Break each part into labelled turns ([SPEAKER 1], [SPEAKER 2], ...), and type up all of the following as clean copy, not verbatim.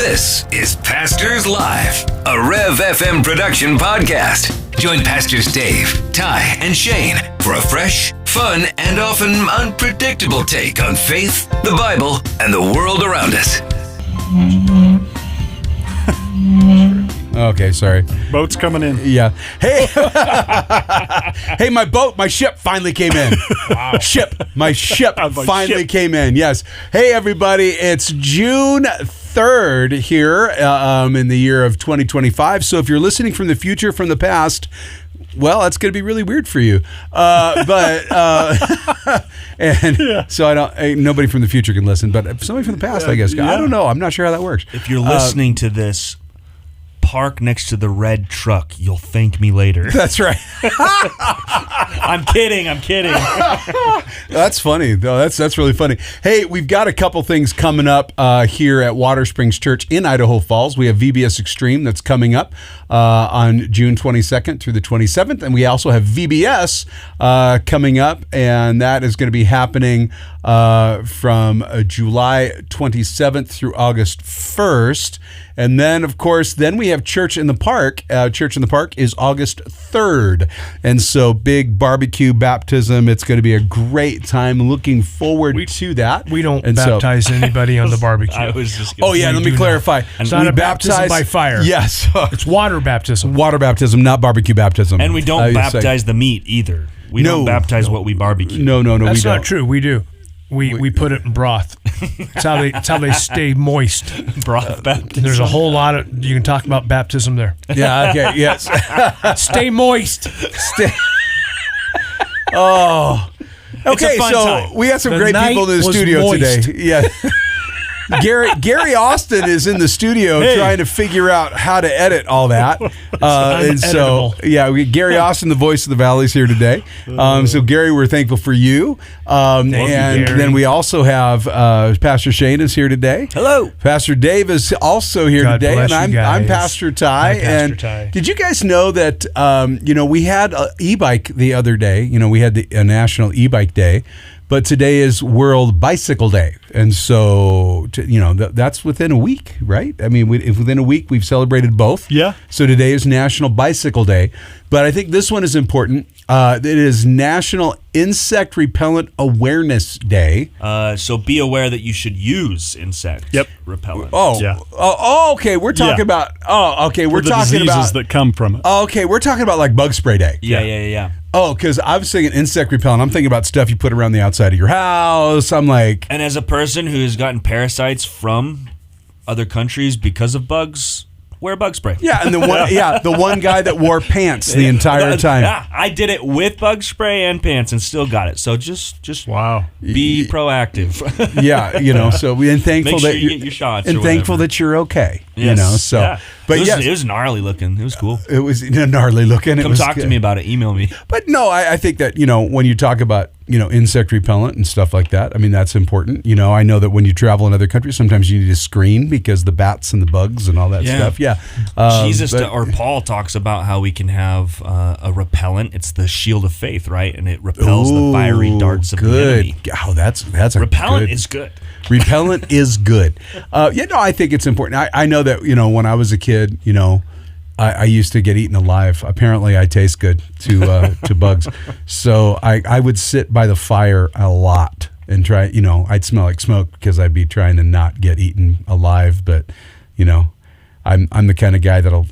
[SPEAKER 1] This is Pastors Live, a Rev FM production podcast. Join Pastors Dave, Ty, and Shane for a fresh, fun, and often unpredictable take on faith, the Bible, and the world around us.
[SPEAKER 2] Okay, sorry.
[SPEAKER 3] Boat's coming in.
[SPEAKER 2] Yeah. Hey, hey, my ship finally came in. Wow. My ship finally came in. Yes. Hey, everybody, it's June 3rd here in the year of 2025. So if you're listening from the future, from the past, well, that's going to be really weird for you. So nobody from the future can listen, but if somebody from the past, I guess. I don't know. I'm not sure how that works.
[SPEAKER 4] If you're listening to this, park next to the red truck. You'll thank me later.
[SPEAKER 2] That's right.
[SPEAKER 4] I'm kidding.
[SPEAKER 2] That's funny, though. That's really funny. Hey, we've got a couple things coming up here at Water Springs Church in Idaho Falls. We have VBS Extreme that's coming up on June 22nd through the 27th, and we also have VBS coming up, and that is going to be happening from July 27th through August 1st. And then, of course, we have Church in the Park. Church in the Park is August 3rd. And so big barbecue baptism. It's going to be a great time. Looking forward to that.
[SPEAKER 5] We don't baptize anybody on the barbecue.
[SPEAKER 4] I was just
[SPEAKER 2] let me clarify.
[SPEAKER 5] It's not a baptism by fire.
[SPEAKER 2] Yes.
[SPEAKER 5] It's water baptism.
[SPEAKER 2] Water baptism, not barbecue baptism.
[SPEAKER 4] And we don't baptize the meat either. We don't baptize what we barbecue.
[SPEAKER 2] No,
[SPEAKER 5] That's
[SPEAKER 2] we don't.
[SPEAKER 5] not true. We do. We put it in broth. It's how they stay moist.
[SPEAKER 4] Broth baptism.
[SPEAKER 5] There's a whole lot of you can talk about baptism there.
[SPEAKER 2] Yeah. Okay. Yes.
[SPEAKER 5] Stay moist.
[SPEAKER 2] Oh. Okay.
[SPEAKER 4] It's a fun time.
[SPEAKER 2] We have some great people in the studio today. Yeah. Gary Austin is in the studio trying to figure out how to edit all that. And so, Gary Austin, the voice of the Valley, is here today. So, Gary, we're thankful for you. And then we also have Pastor Shane is here today.
[SPEAKER 4] Hello.
[SPEAKER 2] Pastor Dave is also here today. And I'm Pastor Ty.
[SPEAKER 5] Ty.
[SPEAKER 2] Did you guys know that, we had an e-bike the other day. We had a National E-Bike Day. But today is World Bicycle Day. And so, that's within a week, right? I mean, within a week, we've celebrated both.
[SPEAKER 3] Yeah.
[SPEAKER 2] So today is National Bicycle Day. But I think this one is important. It is National Insect Repellent Awareness Day.
[SPEAKER 4] So be aware that you should use insect repellent.
[SPEAKER 2] Okay. We're talking about. Oh, okay. We're talking about
[SPEAKER 3] diseases that come from it.
[SPEAKER 2] Okay, we're talking about like bug spray day.
[SPEAKER 4] Yeah.
[SPEAKER 2] Oh, because I was thinking insect repellent. I'm thinking about stuff you put around the outside of your house. I'm like,
[SPEAKER 4] and as a person who has gotten parasites from other countries because of bugs, wear bug spray.
[SPEAKER 2] Yeah, and the one guy that wore pants the entire time.
[SPEAKER 4] Yeah, I did it with bug spray and pants and still got it. So just be proactive.
[SPEAKER 2] Yeah, so we're thankful
[SPEAKER 4] Make sure
[SPEAKER 2] that
[SPEAKER 4] you get your shots
[SPEAKER 2] and thankful that you're okay.
[SPEAKER 4] Yes.
[SPEAKER 2] But
[SPEAKER 4] it was gnarly looking. It was cool.
[SPEAKER 2] It was gnarly looking.
[SPEAKER 4] Come talk to me about it. Email me.
[SPEAKER 2] But no, I think that when you talk about insect repellent and stuff like that, I mean that's important. I know that when you travel in other countries, sometimes you need to screen because the bats and the bugs and all that stuff. Yeah.
[SPEAKER 4] Paul talks about how we can have a repellent. It's the shield of faith, right? And it repels the fiery darts of the enemy.
[SPEAKER 2] Oh, that's a
[SPEAKER 4] repellent is good.
[SPEAKER 2] Repellent is good. I think it's important. I know that when I was a kid, I used to get eaten alive. Apparently, I taste good to bugs. So I would sit by the fire a lot and try. I'd smell like smoke because I'd be trying to not get eaten alive. But I'm the kind of guy that'll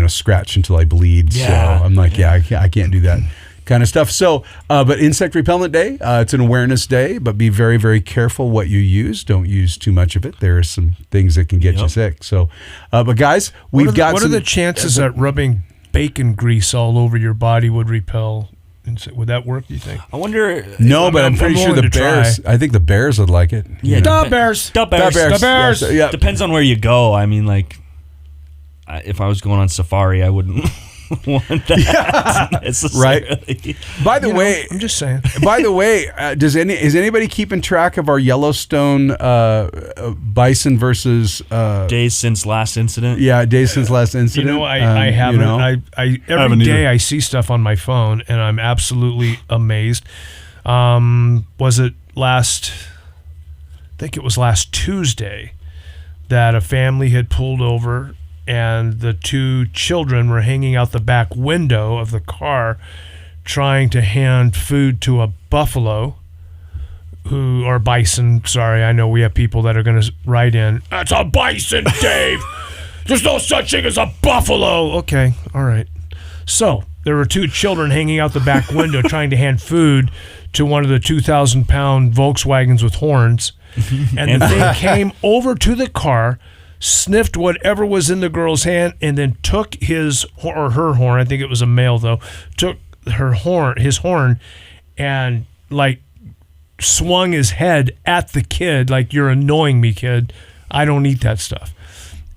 [SPEAKER 2] scratch until I bleed.
[SPEAKER 4] Yeah.
[SPEAKER 2] So I'm like, I can't do that kind of stuff. So, but Insect Repellent Day, it's an awareness day, but be very, very careful what you use. Don't use too much of it. There are some things that can get you sick. So, but guys, what
[SPEAKER 5] are the chances that rubbing bacon grease all over your body would repel insect? Would that work, do you think?
[SPEAKER 4] I wonder.
[SPEAKER 2] No, but I'm pretty sure the bears, I think the bears would like it.
[SPEAKER 4] Yeah.
[SPEAKER 5] The bears.
[SPEAKER 2] Yeah.
[SPEAKER 4] Depends on where you go. I mean, like, if I was going on safari, I wouldn't want that necessarily.
[SPEAKER 2] By the way,
[SPEAKER 5] I'm just saying.
[SPEAKER 2] By the way, is anybody keeping track of our Yellowstone bison versus
[SPEAKER 4] days since last incident?
[SPEAKER 2] Yeah, days since last incident.
[SPEAKER 5] I haven't. Every day I see stuff on my phone and I'm absolutely amazed. Was it last? I think it was last Tuesday. that a family had pulled over and the two children were hanging out the back window of the car trying to hand food to a buffalo or bison. Sorry, I know we have people that are going to write in. That's a bison, Dave. There's no such thing as a buffalo. Okay, all right. So there were two children hanging out the back window trying to hand food to one of the 2,000-pound Volkswagens with horns. And the thing came over to the car, sniffed whatever was in the girl's hand, and then took his or her horn. I think it was a male though. Took his horn, and like swung his head at the kid like, "You're annoying me, kid. I don't eat that stuff."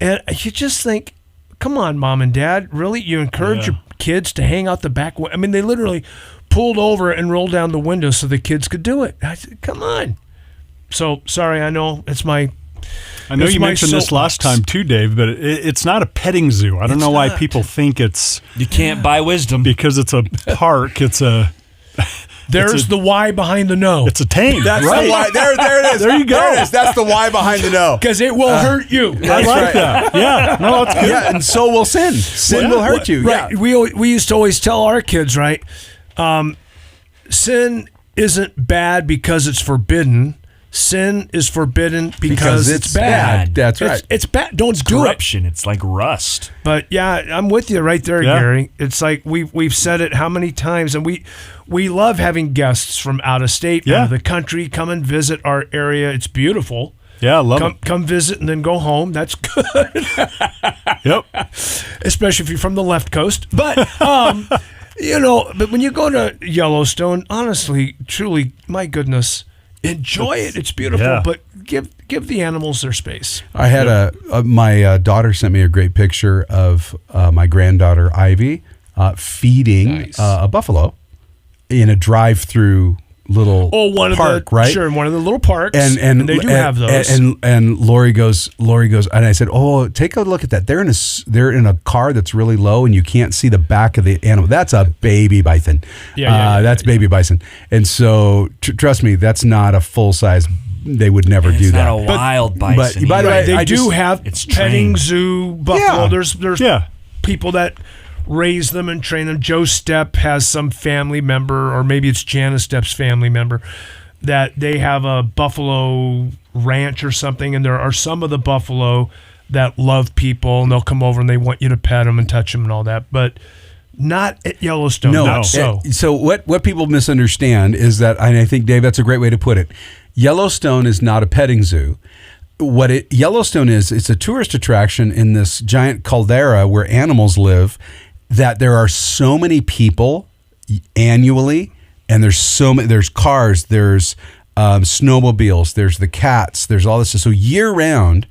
[SPEAKER 5] And you just think, come on, mom and dad, really? You encourage your kids to hang out the back? I mean, they literally pulled over and rolled down the window so the kids could do it. I said, come on. So sorry, I know it's my.
[SPEAKER 3] I know you mentioned this last time too, Dave, but it's not a petting zoo. I don't know why people think it's.
[SPEAKER 4] You can't buy wisdom
[SPEAKER 3] because it's a park. It's a.
[SPEAKER 5] There's the why behind the no.
[SPEAKER 3] It's a tame.
[SPEAKER 2] That's
[SPEAKER 3] right.
[SPEAKER 2] the why. There it is.
[SPEAKER 3] There you go.
[SPEAKER 2] There it is. That's the why behind the no.
[SPEAKER 5] Because it will hurt you.
[SPEAKER 3] I like that. Yeah. No, that's good.
[SPEAKER 2] Yeah, and so will sin. Sin will hurt you.
[SPEAKER 5] Right.
[SPEAKER 2] Yeah.
[SPEAKER 5] We used to always tell our kids, right? Sin isn't bad because it's forbidden. Sin is forbidden because it's bad.
[SPEAKER 2] That's right.
[SPEAKER 5] It's bad. Don't do it.
[SPEAKER 4] corruption. It's like rust.
[SPEAKER 5] But yeah, I'm with you right there,
[SPEAKER 3] Yeah.
[SPEAKER 5] Gary. It's like we've said it how many times, and we love having guests from out of state, out of the country, come and visit our area. It's beautiful.
[SPEAKER 3] Yeah, I love it.
[SPEAKER 5] Come visit and then go home. That's good.
[SPEAKER 3] Yep.
[SPEAKER 5] Especially if you're from the left coast. But but when you go to Yellowstone, honestly, truly, my goodness, enjoy it. It's beautiful,
[SPEAKER 3] Yeah.
[SPEAKER 5] but give the animals their space.
[SPEAKER 2] I had my daughter sent me a great picture of my granddaughter Ivy feeding a buffalo in a drive-through little park, right?
[SPEAKER 5] Sure, one of the little parks,
[SPEAKER 2] and
[SPEAKER 5] they do have those.
[SPEAKER 2] And Lori goes, and I said, "Oh, take a look at that. They're in a car that's really low, and you can't see the back of the animal. That's a baby bison. That's baby bison. And so, trust me, that's not a full size. They would never do that.
[SPEAKER 4] It's not a wild bison.
[SPEAKER 2] But by the way,
[SPEAKER 5] they do have
[SPEAKER 4] it's
[SPEAKER 5] petting
[SPEAKER 4] trained.
[SPEAKER 5] zoo buffalo.
[SPEAKER 2] Yeah.
[SPEAKER 5] There's people that raise them and train them. Joe Stepp has some family member, or maybe it's Janice Stepp's family member, that they have a buffalo ranch or something, and there are some of the buffalo that love people, and they'll come over and they want you to pet them and touch them and all that, but not at Yellowstone.
[SPEAKER 2] No.
[SPEAKER 5] Not so.
[SPEAKER 2] So what people misunderstand is that, and I think, Dave, that's a great way to put it. Yellowstone is not a petting zoo. Yellowstone is, it's a tourist attraction in this giant caldera where animals live, that there are so many people annually, and there's cars, there's snowmobiles, there's the cats, there's all this stuff. So year round,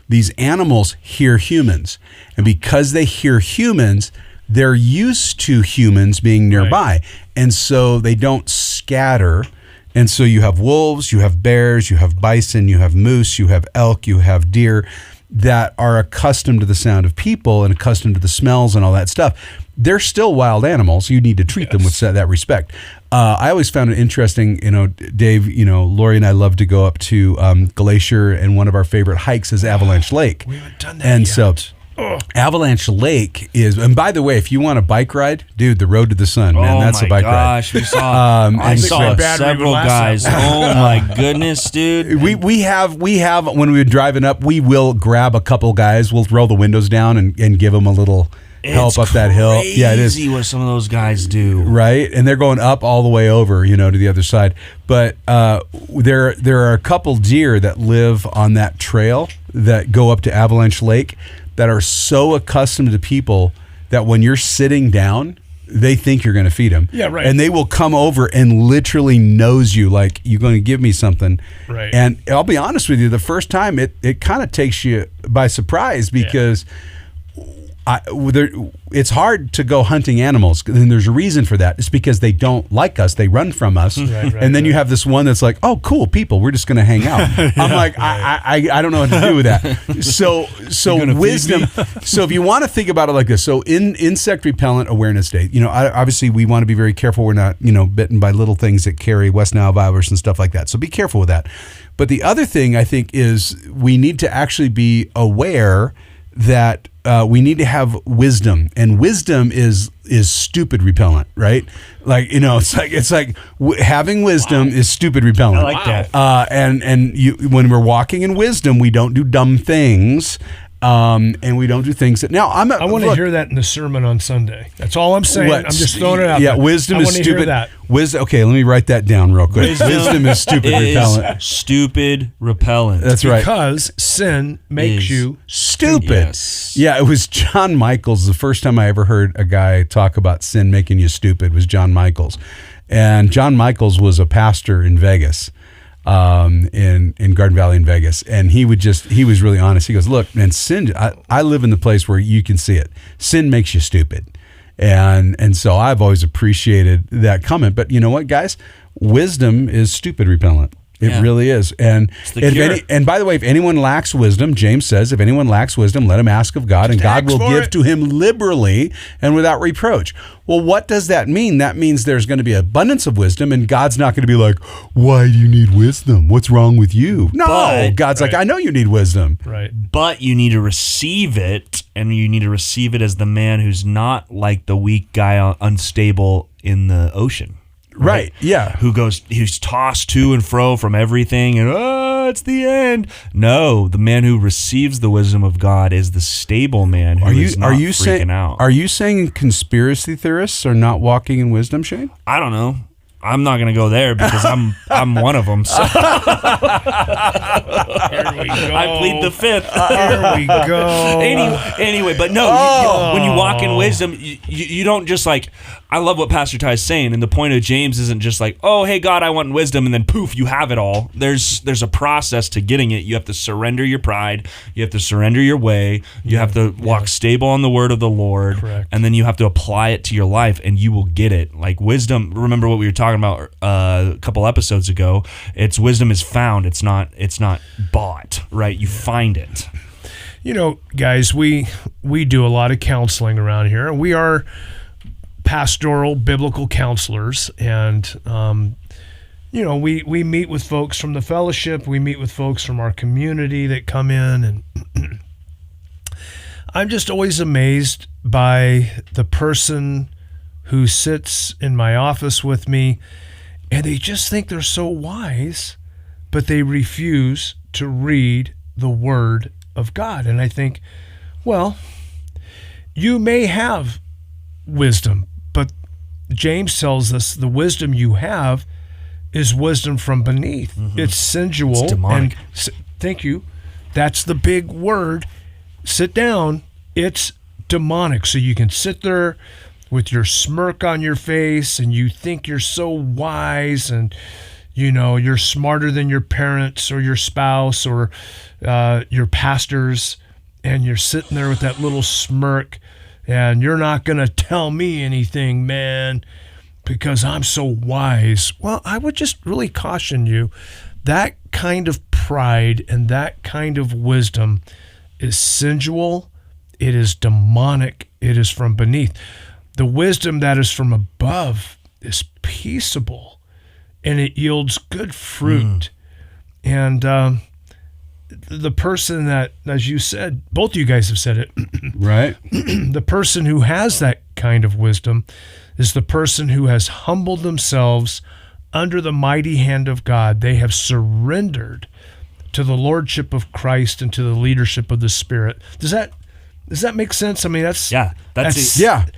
[SPEAKER 2] these animals hear humans, and because they hear humans, they're used to humans being nearby, and so they don't scatter. And so you have wolves, you have bears, you have bison, you have moose, you have elk, you have deer that are accustomed to the sound of people and accustomed to the smells and all that stuff. They're still wild animals. You need to treat them with that respect. I always found it interesting, Dave, Lori and I love to go up to Glacier, and one of our favorite hikes is Avalanche Lake.
[SPEAKER 5] We haven't done that
[SPEAKER 2] And
[SPEAKER 5] yet.
[SPEAKER 2] so Avalanche Lake is, and by the way, if you want a bike ride, dude, the Road to the Sun, man, that's a bike
[SPEAKER 4] gosh,
[SPEAKER 2] ride.
[SPEAKER 4] We saw, I
[SPEAKER 2] and
[SPEAKER 4] saw
[SPEAKER 2] so-
[SPEAKER 4] several guys. Oh my goodness, dude.
[SPEAKER 2] We have when we were driving up, we will grab a couple guys, we'll roll the windows down and give them a little help up that hill. Yeah, it is.
[SPEAKER 4] Crazy what some of those guys do.
[SPEAKER 2] Right, and they're going up all the way over, to the other side. But there are a couple deer that live on that trail that go up to Avalanche Lake that are so accustomed to people that when you're sitting down, they think you're going to feed them.
[SPEAKER 5] Yeah, right.
[SPEAKER 2] And they will come over and literally nose you like, you're going to give me something.
[SPEAKER 5] Right.
[SPEAKER 2] And I'll be honest with you, the first time it kind of takes you by surprise because it's hard to go hunting animals, and there's a reason for that. It's because they don't like us; they run from us. And then you have this one that's like, "Oh, cool people, we're just going to hang out." I'm like, I don't know what to do with that. So wisdom. So if you want to think about it like this, so in Insect Repellent Awareness Day, obviously we want to be very careful. We're not bitten by little things that carry West Nile virus and stuff like that. So be careful with that. But the other thing I think is we need to actually be aware that we need to have wisdom, and wisdom is stupid repellent, right? Like it's like having wisdom is stupid repellent.
[SPEAKER 4] I like that.
[SPEAKER 2] And when we're walking in wisdom, we don't do dumb things. And we don't do things that now I
[SPEAKER 5] want to hear that in the sermon on Sunday. That's all I'm saying. I'm just throwing it out.
[SPEAKER 2] Yeah,
[SPEAKER 5] there.
[SPEAKER 2] wisdom is stupid.
[SPEAKER 5] Hear that.
[SPEAKER 2] Wisdom. Okay, let me write that down real quick. Wisdom is stupid repellent.
[SPEAKER 4] Stupid repellent.
[SPEAKER 2] That's right.
[SPEAKER 5] Because sin makes you
[SPEAKER 2] stupid.
[SPEAKER 4] Yes.
[SPEAKER 2] Yeah, it was John Michaels. The first time I ever heard a guy talk about sin making you stupid was John Michaels, and John Michaels was a pastor in Vegas. In Garden Valley in Vegas, and he was really honest. He goes, look, man, sin, I live in the place where you can see it. Sin makes you stupid. And so I've always appreciated that comment. But you know what, guys? Wisdom is stupid repellent. It really is. And and by the way, if anyone lacks wisdom, James says, if anyone lacks wisdom, let him ask of God, and God will give to him liberally and without reproach. Well, what does that mean? That means there's going to be abundance of wisdom, and God's not going to be like, why do you need wisdom? What's wrong with you? No, God's like, I know you need wisdom.
[SPEAKER 5] Right.
[SPEAKER 4] But you need to receive it, and you need to receive it as the man who's not like the weak guy unstable in the ocean.
[SPEAKER 2] Right. Yeah.
[SPEAKER 4] Who's tossed to and fro from everything, and it's the end. No, the man who receives the wisdom of God is the stable man who is not freaking out.
[SPEAKER 2] Are you saying conspiracy theorists are not walking in wisdom, Shane?
[SPEAKER 4] I don't know. I'm not going to go there because I'm one of them. So.
[SPEAKER 5] Here we go.
[SPEAKER 4] I plead the fifth.
[SPEAKER 5] Here we go.
[SPEAKER 4] Anyway, but no, when you walk in wisdom, you don't just like. I love what Pastor Ty is saying, and the point of James isn't just like, oh, hey God, I want wisdom, and then poof, you have it all. There's a process to getting it. You have to surrender your pride. You have to surrender your way. You have to walk stable on the word of the Lord.
[SPEAKER 5] Correct.
[SPEAKER 4] And then you have to apply it to your life, and you will get it. Like wisdom. Remember what we were talking about a couple episodes ago? It's wisdom is found. It's not bought. Right? You find it.
[SPEAKER 5] Guys, we do a lot of counseling around here. We are pastoral biblical counselors, and we meet with folks from the fellowship. We meet with folks from our community that come in, and I'm just always amazed by the person who sits in my office with me, and they just think they're so wise, but they refuse to read the Word of God. And I think, well, you may have wisdom, but James tells us the wisdom you have is wisdom from beneath. Mm-hmm. It's sensual.
[SPEAKER 4] It's demonic.
[SPEAKER 5] Thank you. That's the big word. Sit down. It's demonic. So you can sit there with your smirk on your face, and you think you're so wise, and you're smarter than your parents or your spouse or your pastors, and you're sitting there with that little smirk, and you're not going to tell me anything, man, because I'm so wise. Well, I would just really caution you. That kind of pride and that kind of wisdom is sensual. It is demonic. It is from beneath. The wisdom that is from above is peaceable, and it yields good fruit. And the person that, as you said, both of you guys have said it,
[SPEAKER 2] right?
[SPEAKER 5] The person who has that kind of wisdom is the person who has humbled themselves under the mighty hand of God. They have surrendered to the lordship of Christ and to the leadership of the Spirit. Does that make sense? I mean, that's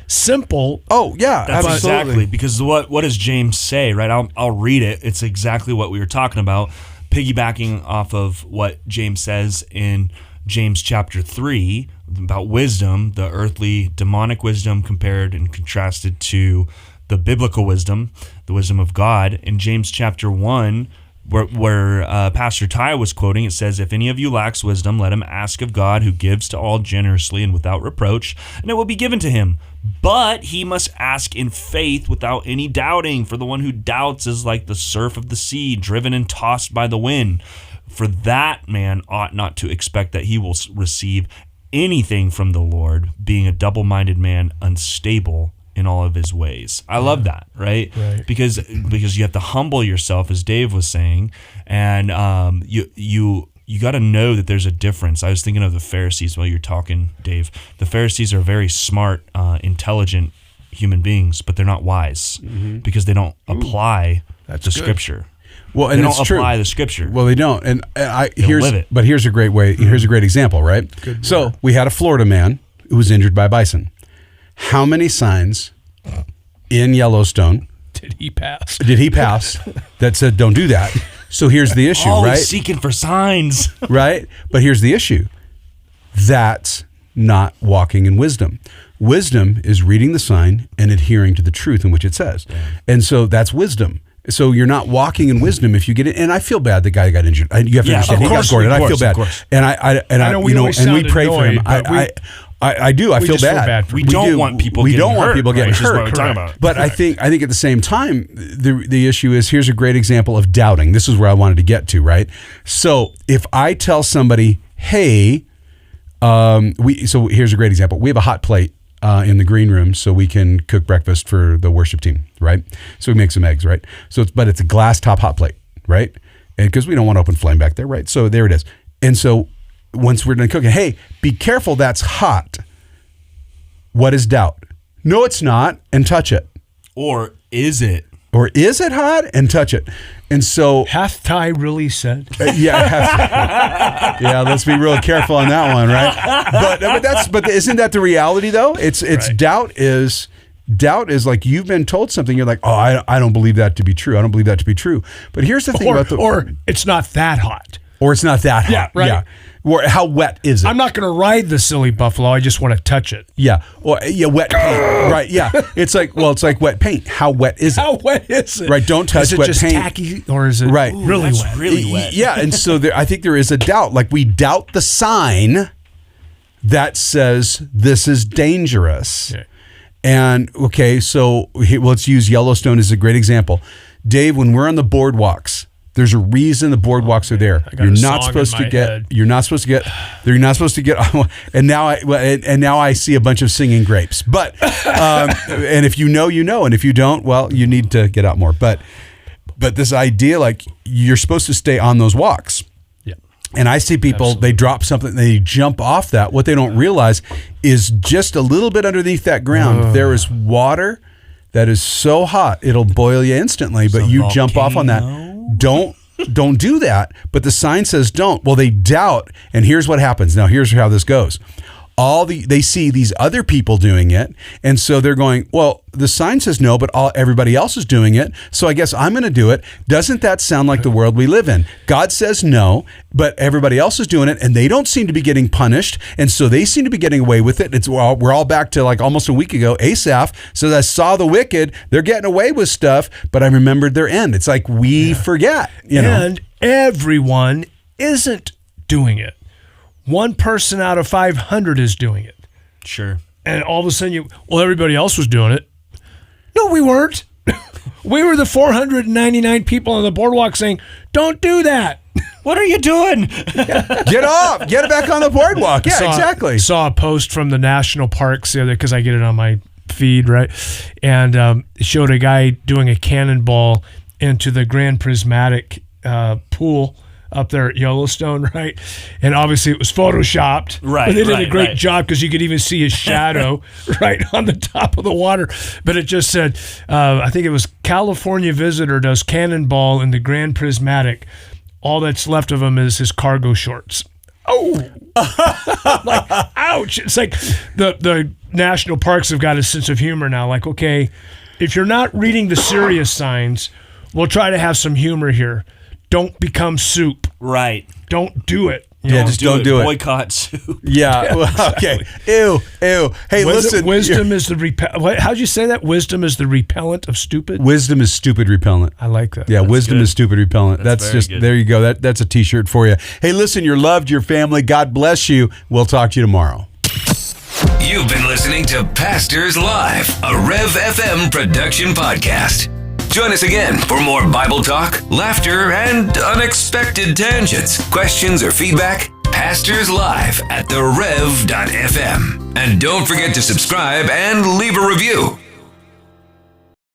[SPEAKER 5] simple.
[SPEAKER 2] Oh yeah,
[SPEAKER 4] that's
[SPEAKER 2] absolutely.
[SPEAKER 4] Exactly, because what does James say? Right, I'll read it. It's exactly what we were talking about, piggybacking off of what James says in James chapter 3 about wisdom, the earthly demonic wisdom compared and contrasted to the biblical wisdom, the wisdom of God. In James chapter 1, where Pastor Ty was quoting, it says, "If any of you lacks wisdom, let him ask of God, who gives to all generously and without reproach, and it will be given to him. But he must ask in faith without any doubting, for the one who doubts is like the surf of the sea, driven and tossed by the wind. For that man ought not to expect that he will receive anything from the Lord, being a double-minded man, unstable in all of his ways." I love that, right? Because you have to humble yourself, as Dave was saying, and you got to know that there's a difference. I was thinking of the Pharisees while you're talking, Dave. The Pharisees are very smart, intelligent human beings, but they're not wise because they don't apply the Scripture.
[SPEAKER 2] Well, and
[SPEAKER 4] they
[SPEAKER 2] it's
[SPEAKER 4] don't
[SPEAKER 2] true.
[SPEAKER 4] apply the Scripture.
[SPEAKER 2] Well, they don't. And
[SPEAKER 4] live it.
[SPEAKER 2] But here's a great way. Here's a great example, right? So we had a Florida man who was injured by bison. How many signs in Yellowstone
[SPEAKER 5] Did he pass
[SPEAKER 2] that said don't do that? So here's the issue,
[SPEAKER 4] Always
[SPEAKER 2] right?
[SPEAKER 4] seeking for signs.
[SPEAKER 2] Right? But here's the issue. That's not walking in wisdom. Wisdom is reading the sign and adhering to the truth in which it says. And so that's wisdom. So you're not walking in wisdom if you get it. And I feel bad the guy got injured. You have to understand. He got scored, and I feel bad. And I
[SPEAKER 5] know we
[SPEAKER 2] you know,
[SPEAKER 5] always
[SPEAKER 2] and we
[SPEAKER 5] sound
[SPEAKER 2] pray for him.
[SPEAKER 5] annoyed,
[SPEAKER 2] I do. I feel
[SPEAKER 5] just feel
[SPEAKER 2] bad.
[SPEAKER 5] bad for
[SPEAKER 4] We don't want people getting hurt, right? Which is what we're talking about.
[SPEAKER 2] But I think at the same time, the issue is, here's a great example of doubting. This is where I wanted to get to, right? So if I tell somebody, hey, so here's a great example. We have a hot plate in the green room so we can cook breakfast for the worship team, right? So we make some eggs, right? But it's a glass top hot plate, right? And because we don't want open flame back there, right? So there it is. And so once we're done cooking, hey, be careful, that's hot. What is doubt? No, it's not, and touch it.
[SPEAKER 4] Or is it?
[SPEAKER 2] Or is it hot? And touch it. And so,
[SPEAKER 5] Hath Ty really said?
[SPEAKER 2] Yeah, let's be real careful on that one, right? But isn't that the reality though? It's right. Doubt is like you've been told something. You're like, oh, I don't believe that to be true. I don't believe that to be true. But here's the thing
[SPEAKER 5] or it's not that hot.
[SPEAKER 2] Or it's not that hot.
[SPEAKER 5] Yeah, right.
[SPEAKER 2] Yeah. Or how wet is it?
[SPEAKER 5] I'm not going to ride the silly buffalo. I just want to touch it.
[SPEAKER 2] Yeah. Or wet paint. Right. Yeah. It's like wet paint. How wet is it?
[SPEAKER 5] How wet is it?
[SPEAKER 2] Right. Don't touch wet paint.
[SPEAKER 5] Is it just tacky or is it really wet?
[SPEAKER 4] Really wet.
[SPEAKER 2] Yeah. And so I think there is a doubt. Like we doubt the sign that says this is dangerous. Okay. And so let's use Yellowstone as a great example. Dave, when we're on the boardwalks, there's a reason the boardwalks are there. You're not supposed to get. And now I see a bunch of singing grapes. But and if you know, and if you don't, well, you need to get out more. But this idea, like you're supposed to stay on those walks.
[SPEAKER 5] Yeah.
[SPEAKER 2] And I see people, they drop something, they jump off that. What they don't realize is just a little bit underneath that ground, there is water that is so hot it'll boil you instantly. But you jump off on that. Don't do that. But the sign says don't. Well, they doubt, and here's what happens. Now, here's how this goes. They see these other people doing it, and so they're going, well, the sign says no, but everybody else is doing it, so I guess I'm going to do it. Doesn't that sound like the world we live in? God says no, but everybody else is doing it, and they don't seem to be getting punished, and so they seem to be getting away with it. We're all back to like almost a week ago. Asaph says, I saw the wicked, they're getting away with stuff, but I remembered their end. It's like we forget.
[SPEAKER 5] And everyone isn't doing it. One person out of 500 is doing it.
[SPEAKER 4] Sure.
[SPEAKER 5] And all of a sudden everybody else was doing it. No, we weren't. We were the 499 people on the boardwalk saying, don't do that.
[SPEAKER 4] What are you doing?
[SPEAKER 2] Get off. Get back on the boardwalk. Yeah, exactly.
[SPEAKER 5] Saw a post from the national parks the other, because I get it on my feed, right? And it showed a guy doing a cannonball into the Grand Prismatic pool up there at Yellowstone, right? And obviously it was photoshopped.
[SPEAKER 4] Right.
[SPEAKER 5] But they did a great job because you could even see his shadow right on the top of the water. But it just said, I think it was California visitor does cannonball in the Grand Prismatic. All that's left of him is his cargo shorts. Oh, like, ouch. It's like the national parks have got a sense of humor now. Like, okay, if you're not reading the serious signs, we'll try to have some humor here. Don't become soup.
[SPEAKER 4] Right.
[SPEAKER 5] Don't do it.
[SPEAKER 2] Yeah, just don't do it.
[SPEAKER 4] Boycott soup.
[SPEAKER 2] Yeah. Well, okay. Ew. Hey, listen.
[SPEAKER 5] Wisdom is the how'd you say that? Wisdom is the repellent of stupid.
[SPEAKER 2] Wisdom is stupid repellent.
[SPEAKER 5] I like that.
[SPEAKER 2] Yeah, wisdom
[SPEAKER 4] good.
[SPEAKER 2] is stupid repellent. That's
[SPEAKER 4] very
[SPEAKER 2] just
[SPEAKER 4] good.
[SPEAKER 2] there you go. That's a T-shirt for you. Hey, listen, you're loved, your family. God bless you. We'll talk to you tomorrow.
[SPEAKER 1] You've been listening to Pastors Live, a Rev FM production podcast. Join us again for more Bible talk, laughter, and unexpected tangents. Questions or feedback? Pastors Live at therev.fm. And don't forget to subscribe and leave a review.